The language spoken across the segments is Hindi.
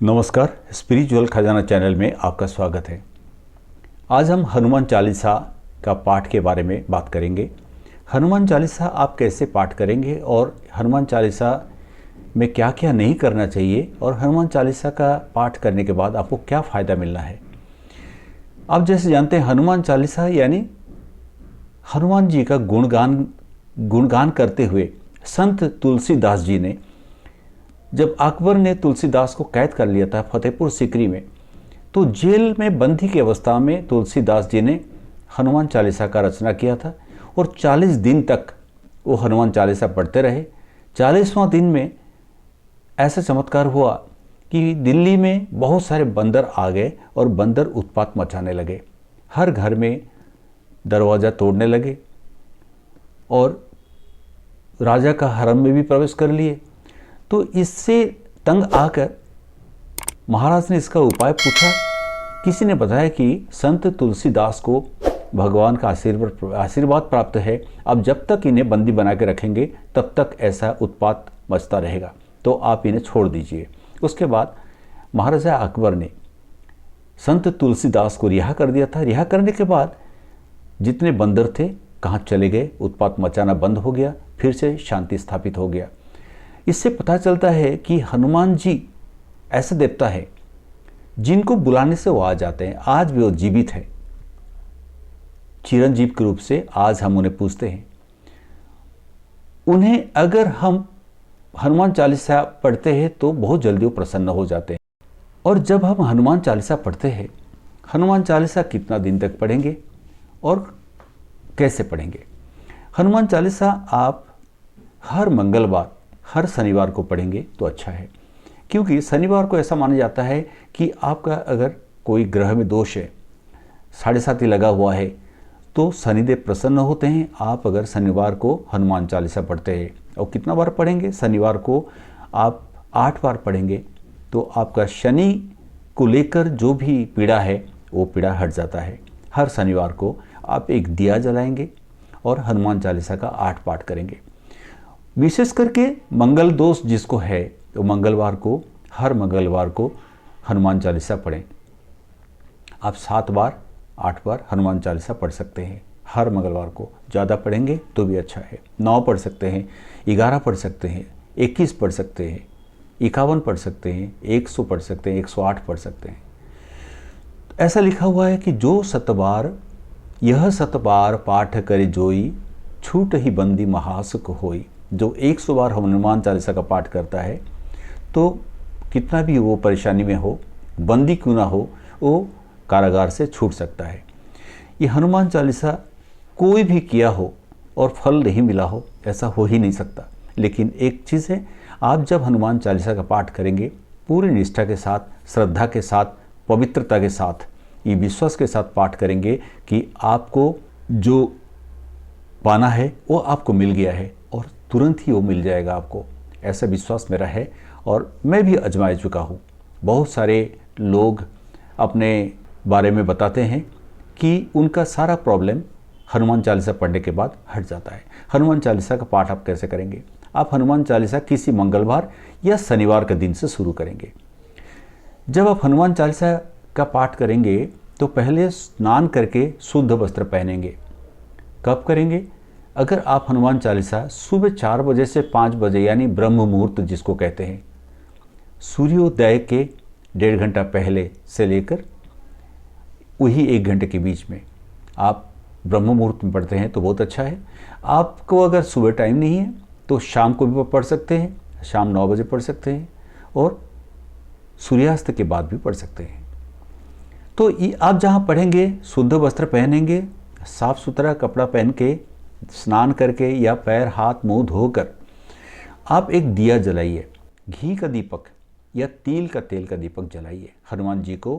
नमस्कार, स्पिरिचुअल खजाना चैनल में आपका स्वागत है। आज हम हनुमान चालीसा का पाठ के बारे में बात करेंगे। हनुमान चालीसा आप कैसे पाठ करेंगे और हनुमान चालीसा में क्या क्या नहीं करना चाहिए और हनुमान चालीसा का पाठ करने के बाद आपको क्या फ़ायदा मिलना है। आप जैसे जानते हैं, हनुमान चालीसा यानी हनुमान जी का गुणगान करते हुए संत तुलसीदास जी ने, जब अकबर ने तुलसीदास को कैद कर लिया था फतेहपुर सीकरी में, तो जेल में बंदी की अवस्था में तुलसीदास जी ने हनुमान चालीसा का रचना किया था और 40 दिन तक वो हनुमान चालीसा पढ़ते रहे। 40वां दिन में ऐसा चमत्कार हुआ कि दिल्ली में बहुत सारे बंदर आ गए और बंदर उत्पात मचाने लगे, हर घर में दरवाज़ा तोड़ने लगे और राजा का हरम में भी प्रवेश कर लिए। तो इससे तंग आकर महाराज ने इसका उपाय पूछा। किसी ने बताया कि संत तुलसीदास को भगवान का आशीर्वाद प्राप्त है, अब जब तक इन्हें बंदी बना के रखेंगे तब तक ऐसा उत्पात मचता रहेगा, तो आप इन्हें छोड़ दीजिए। उसके बाद महाराजा अकबर ने संत तुलसीदास को रिहा कर दिया था। रिहा करने के बाद जितने बंदर थे कहाँ चले गए, उत्पात मचाना बंद हो गया, फिर से शांति स्थापित हो गया। इससे पता चलता है कि हनुमान जी ऐसा देवता है जिनको बुलाने से वो आ जाते हैं। आज भी वो जीवित है, चिरंजीव के रूप से आज हम उन्हें पूजते हैं। उन्हें अगर हम हनुमान चालीसा पढ़ते हैं तो बहुत जल्दी वो प्रसन्न हो जाते हैं। और जब हम हनुमान चालीसा पढ़ते हैं, हनुमान चालीसा कितना दिन तक पढ़ेंगे और कैसे पढ़ेंगे? हनुमान चालीसा आप हर मंगलवार, हर शनिवार को पढ़ेंगे तो अच्छा है, क्योंकि शनिवार को ऐसा माना जाता है कि आपका अगर कोई ग्रह में दोष है, 7.5 लगा हुआ है, तो शनिदेव प्रसन्न होते हैं। आप अगर शनिवार को हनुमान चालीसा पढ़ते हैं, और कितना बार पढ़ेंगे? शनिवार को आप 8 बार पढ़ेंगे तो आपका शनि को लेकर जो भी पीड़ा है वो पीड़ा हट जाता है। हर शनिवार को आप एक दिया जलाएंगे और हनुमान चालीसा का 8 पाठ करेंगे। विशेष करके मंगल दोष जिसको है तो हर मंगलवार को हनुमान चालीसा पढ़ें। आप 7 बार 8 बार हनुमान चालीसा पढ़ सकते हैं हर मंगलवार को। ज़्यादा पढ़ेंगे तो भी अच्छा है। 9 पढ़ सकते हैं, 11 पढ़ सकते हैं, 21 पढ़ सकते हैं, 51 पढ़ सकते हैं, 100 पढ़ सकते हैं, 108 पढ़ सकते हैं। ऐसा लिखा हुआ है कि यह सतबार पाठ करे जोई, छूट ही बंदी महासुख होई। जो 100 बार हनुमान चालीसा का पाठ करता है तो कितना भी वो परेशानी में हो, बंदी क्यों ना हो, वो कारागार से छूट सकता है। ये हनुमान चालीसा कोई भी किया हो और फल नहीं मिला हो, ऐसा हो ही नहीं सकता। लेकिन एक चीज़ है, आप जब हनुमान चालीसा का पाठ करेंगे पूरी निष्ठा के साथ, श्रद्धा के साथ, पवित्रता के साथ, ये विश्वास के साथ पाठ करेंगे कि आपको जो पाना है वो आपको मिल गया है और तुरंत ही वो मिल जाएगा आपको। ऐसा विश्वास मेरा है और मैं भी आजमा चुका हूँ। बहुत सारे लोग अपने बारे में बताते हैं कि उनका सारा प्रॉब्लम हनुमान चालीसा पढ़ने के बाद हट जाता है। हनुमान चालीसा का पाठ आप कैसे करेंगे? आप हनुमान चालीसा किसी मंगलवार या शनिवार के दिन से शुरू करेंगे। जब आप हनुमान चालीसा का पाठ करेंगे तो पहले स्नान करके शुद्ध वस्त्र पहनेंगे। कब करेंगे? अगर आप हनुमान चालीसा सुबह 4 बजे से 5 बजे यानी ब्रह्म मुहूर्त जिसको कहते हैं, सूर्योदय के 1.5 घंटा पहले से लेकर वही 1 घंटे के बीच में आप ब्रह्म मुहूर्त में पढ़ते हैं तो बहुत अच्छा है। आपको अगर सुबह टाइम नहीं है तो शाम को भी पढ़ सकते हैं, शाम 9 बजे पढ़ सकते हैं और सूर्यास्त के बाद भी पढ़ सकते हैं। तो आप जहाँ पढ़ेंगे शुद्ध वस्त्र पहनेंगे, साफ सुथरा कपड़ा पहन के, स्नान करके या पैर हाथ मुंह धोकर आप एक दिया जलाइए। घी का दीपक या तिल का तेल का दीपक जलाइए। हनुमान जी को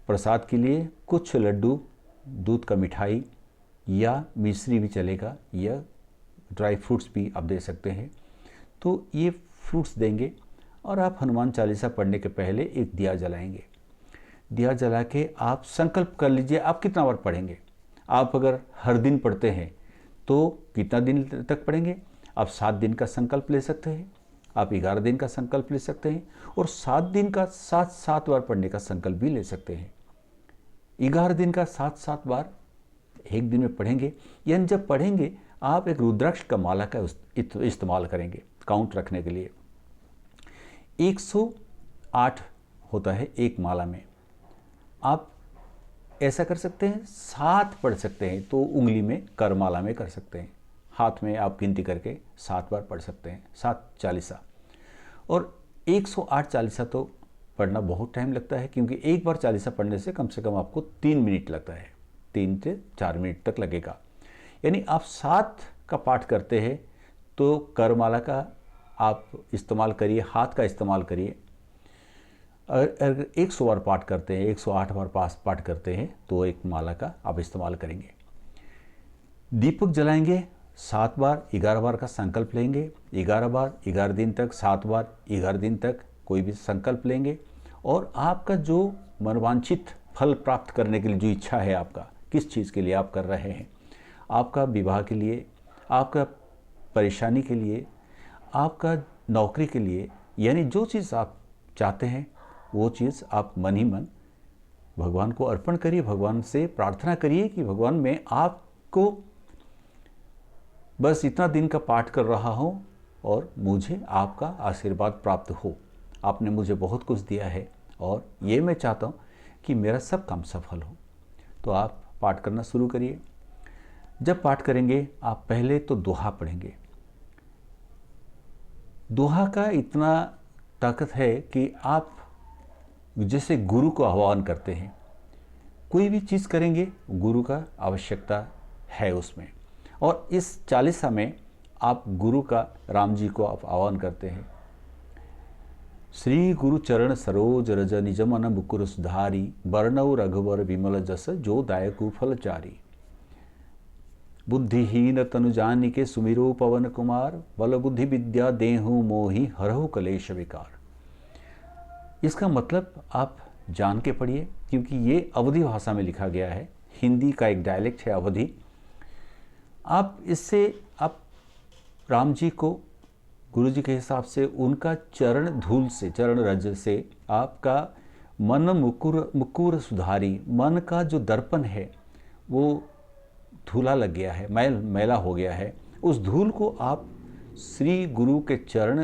प्रसाद के लिए कुछ लड्डू, दूध का मिठाई या मिश्री भी चलेगा, या ड्राई फ्रूट्स भी आप दे सकते हैं। तो ये फ्रूट्स देंगे और आप हनुमान चालीसा पढ़ने के पहले एक दिया जलाएंगे। दिया जला के आप संकल्प कर लीजिए आप कितना बार पढ़ेंगे। आप अगर हर दिन पढ़ते हैं तो कितना दिन तक पढ़ेंगे? आप 7 दिन का संकल्प ले सकते हैं। आप 11 दिन का संकल्प ले सकते हैं और 7 दिन का 7 बार पढ़ने का संकल्प भी ले सकते हैं। 11 दिन का 7 बार एक दिन में पढ़ेंगे, यानी जब पढ़ेंगे आप एक रुद्राक्ष का माला का इस्तेमाल करेंगे काउंट रखने के लिए। 108 होता है एक माला में। आप ऐसा कर सकते हैं, 7 पढ़ सकते हैं तो उंगली में करमाला में कर सकते हैं, हाथ में आप गिनती करके 7 बार पढ़ सकते हैं, 7 चालीसा। और 108 चालीसा तो पढ़ना बहुत टाइम लगता है, क्योंकि एक बार चालीसा पढ़ने से कम आपको 3 मिनट लगता है, 3 से 4 मिनट तक लगेगा। यानी आप 7 का पाठ करते हैं तो करमाला का आप इस्तेमाल करिए, हाथ का इस्तेमाल करिए। अगर 100 बार पाठ करते हैं, 108 बार पाठ करते हैं तो एक माला का आप इस्तेमाल करेंगे। दीपक जलाएंगे 7 बार, 11 बार का संकल्प लेंगे, 11 बार 11 दिन तक, 7 बार 11 दिन तक कोई भी संकल्प लेंगे। और आपका जो मनवांछित फल प्राप्त करने के लिए जो इच्छा है, आपका किस चीज़ के लिए आप कर रहे हैं, आपका विवाह के लिए, आपका परेशानी के लिए, आपका नौकरी के लिए, यानी जो चीज़ आप चाहते हैं वो चीज़ आप मन ही मन भगवान को अर्पण करिए, भगवान से प्रार्थना करिए कि भगवान मैं आपको बस इतना दिन का पाठ कर रहा हूँ और मुझे आपका आशीर्वाद प्राप्त हो। आपने मुझे बहुत कुछ दिया है और ये मैं चाहता हूँ कि मेरा सब काम सफल हो। तो आप पाठ करना शुरू करिए। जब पाठ करेंगे आप पहले तो दोहा पढ़ेंगे। दोहा का इतना ताकत है कि आप जैसे गुरु को आह्वान करते हैं, कोई भी चीज़ करेंगे गुरु का आवश्यकता है उसमें। और इस चालीसा में आप गुरु का, राम जी को आप आह्वान करते हैं। श्री गुरु चरण सरोज रज निज मन मुकुर सुधारी, वर्णव रघुवर विमल जस जो दायकु फलचारी। बुद्धिहीन तनु जानिके सुमिरो पवन कुमार, बल बुद्धि विद्या देहु मोहि हरहु कलेश विकार। इसका मतलब आप जान के पढ़िए, क्योंकि ये अवधी भाषा में लिखा गया है, हिंदी का एक डायलेक्ट है अवधी। आप इससे आप राम जी को गुरु जी के हिसाब से उनका चरण धूल से, चरण रज से आपका मन मुकुर सुधारी, मन का जो दर्पण है वो धूला लग गया है, मैला हो गया है, उस धूल को आप श्री गुरु के चरण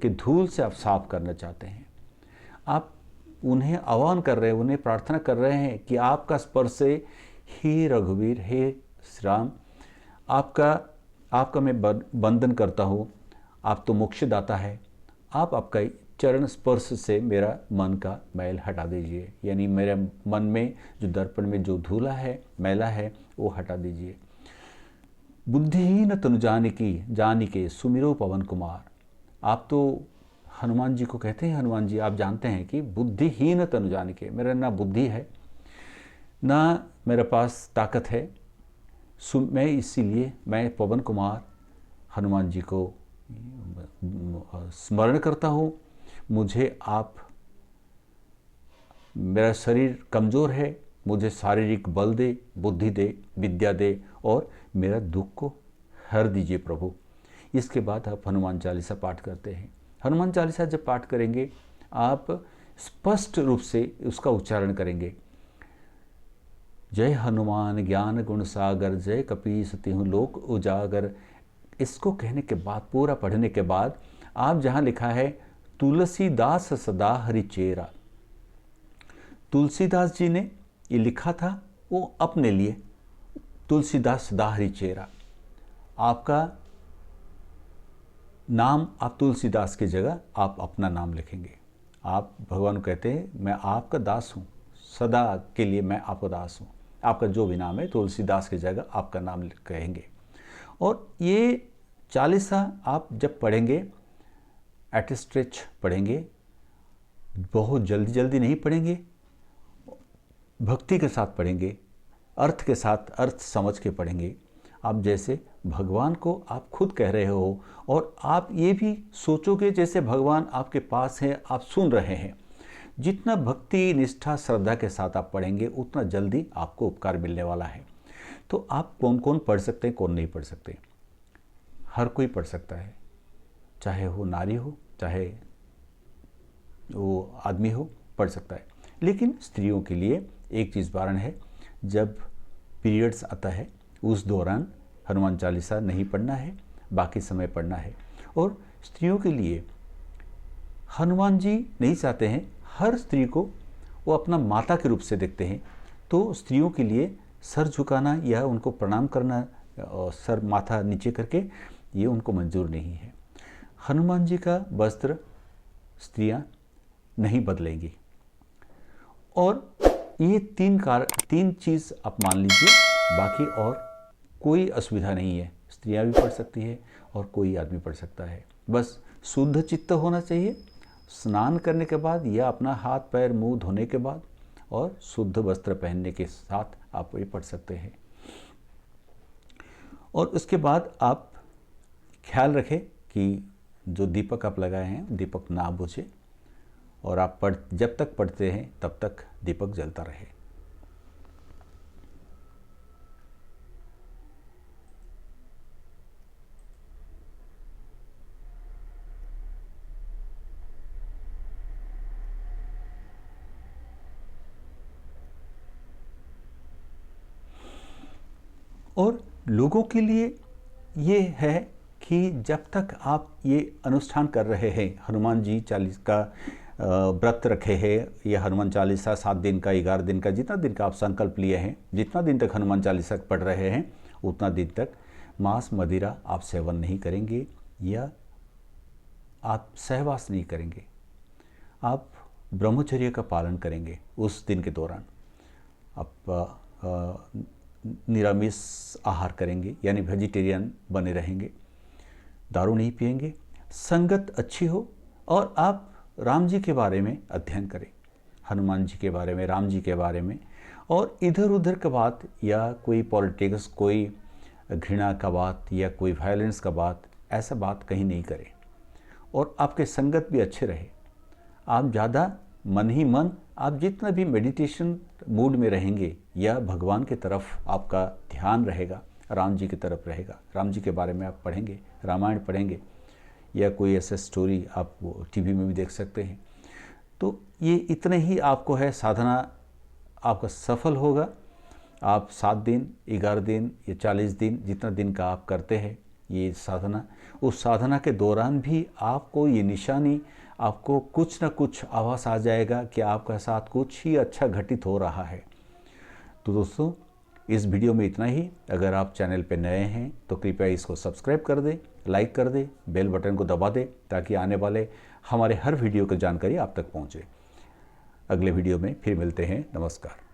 के धूल से आप साफ करना चाहते हैं। आप उन्हें आह्वान कर रहे हैं, उन्हें प्रार्थना कर रहे हैं कि आपका स्पर्श से, हे रघुवीर, हे श्री राम, आपका मैं वंदन करता हूँ, आप तो मोक्षदाता है, आप आपका चरण स्पर्श से मेरा मन का मैल हटा दीजिए, यानी मेरे मन में जो दर्पण में जो धूला है, मैला है, वो हटा दीजिए। बुद्धिहीन तनु जानिके सुमिरो पवन कुमार। आप तो हनुमान जी को कहते हैं, हनुमान जी आप जानते हैं कि बुद्धिहीन तनु जानिके, मेरा ना बुद्धि है ना मेरे पास ताकत है, मैं इसीलिए मैं पवन कुमार हनुमान जी को स्मरण करता हूँ। मुझे आप, मेरा शरीर कमज़ोर है, मुझे शारीरिक बल दे, बुद्धि दे, विद्या दे और मेरा दुख को हर दीजिए प्रभु। इसके बाद आप हनुमान चालीसा पाठ करते हैं। हनुमान चालीसा जब पाठ करेंगे आप स्पष्ट रूप से उसका उच्चारण करेंगे। जय हनुमान ज्ञान गुण सागर, जय कपीस तिहुँ लोक उजागर। इसको कहने के बाद, पूरा पढ़ने के बाद आप जहाँ लिखा है तुलसीदास सदा हरिचेरा, तुलसीदास जी ने ये लिखा था वो अपने लिए, तुलसीदास सदा हरिचेरा। आपका नाम आप तुलसीदास की जगह आप अपना नाम लिखेंगे। आप भगवान को कहते हैं मैं आपका दास हूँ, सदा के लिए मैं आपका दास हूँ। आपका जो भी नाम है तुलसीदास की जगह आपका नाम कहेंगे। और ये चालीसा आप जब पढ़ेंगे एट स्ट्रेच पढ़ेंगे, बहुत जल्दी जल्दी नहीं पढ़ेंगे, भक्ति के साथ पढ़ेंगे, अर्थ के साथ, अर्थ समझ के पढ़ेंगे। आप जैसे भगवान को आप खुद कह रहे हो और आप ये भी सोचोगे जैसे भगवान आपके पास है, आप सुन रहे हैं। जितना भक्ति निष्ठा श्रद्धा के साथ आप पढ़ेंगे उतना जल्दी आपको उपकार मिलने वाला है। तो आप कौन कौन पढ़ सकते हैं, कौन नहीं पढ़ सकते? हर कोई पढ़ सकता है, चाहे वो नारी हो चाहे वो आदमी हो, पढ़ सकता है। लेकिन स्त्रियों के लिए एक चीज़ वारण है, जब पीरियड्स आता है उस दौरान हनुमान चालीसा नहीं पढ़ना है, बाकी समय पढ़ना है। और स्त्रियों के लिए हनुमान जी नहीं चाहते हैं, हर स्त्री को वो अपना माता के रूप से देखते हैं, तो स्त्रियों के लिए सर झुकाना या उनको प्रणाम करना, सर माथा नीचे करके, ये उनको मंजूर नहीं है। हनुमान जी का वस्त्र स्त्रियां नहीं बदलेंगी। और ये तीन चीज़ आप मान लीजिए, बाकी और कोई असुविधा नहीं है। स्त्रियां भी पढ़ सकती है और कोई आदमी पढ़ सकता है। बस शुद्ध चित्त होना चाहिए, स्नान करने के बाद या अपना हाथ पैर मुंह धोने के बाद, और शुद्ध वस्त्र पहनने के साथ आप ये पढ़ सकते हैं। और उसके बाद आप ख्याल रखें कि जो दीपक आप लगाए हैं दीपक ना बुझे, और आप जब तक पढ़ते हैं तब तक दीपक जलता रहे। और लोगों के लिए ये है कि जब तक आप ये अनुष्ठान कर रहे हैं, हनुमान जी चालीस का व्रत रखे हैं, या हनुमान चालीसा 7 दिन का, 11 दिन का, जितना दिन का आप संकल्प लिए हैं, जितना दिन तक हनुमान चालीसा पढ़ रहे हैं उतना दिन तक मांस मदिरा आप सेवन नहीं करेंगे या आप सहवास नहीं करेंगे। आप ब्रह्मचर्य का पालन करेंगे उस दिन के दौरान। आप निरामिष आहार करेंगे, यानी वेजिटेरियन बने रहेंगे, दारू नहीं पिएंगे, संगत अच्छी हो, और आप राम जी के बारे में अध्ययन करें, हनुमान जी के बारे में, राम जी के बारे में। और इधर उधर का बात या कोई पॉलिटिक्स, कोई घृणा का बात या कोई वायलेंस का बात, ऐसा बात कहीं नहीं करें। और आपके संगत भी अच्छे रहे। आप ज़्यादा मन ही मन, आप जितना भी मेडिटेशन मूड में रहेंगे या भगवान की तरफ आपका ध्यान रहेगा, राम जी की तरफ रहेगा, राम जी के बारे में आप पढ़ेंगे, रामायण पढ़ेंगे, या कोई ऐसा स्टोरी आप टीवी में भी देख सकते हैं, तो ये इतने ही आपको है, साधना आपका सफल होगा। आप 7 दिन, 11 दिन या 40 दिन, जितना दिन का आप करते हैं ये साधना, उस साधना के दौरान भी आपको ये निशानी, आपको कुछ ना कुछ आभास आ जाएगा कि आपके साथ कुछ ही अच्छा घटित हो रहा है। तो दोस्तों, इस वीडियो में इतना ही। अगर आप चैनल पर नए हैं तो कृपया इसको सब्सक्राइब कर दें, लाइक कर दें, बेल बटन को दबा दें, ताकि आने वाले हमारे हर वीडियो की जानकारी आप तक पहुंचे। अगले वीडियो में फिर मिलते हैं। नमस्कार।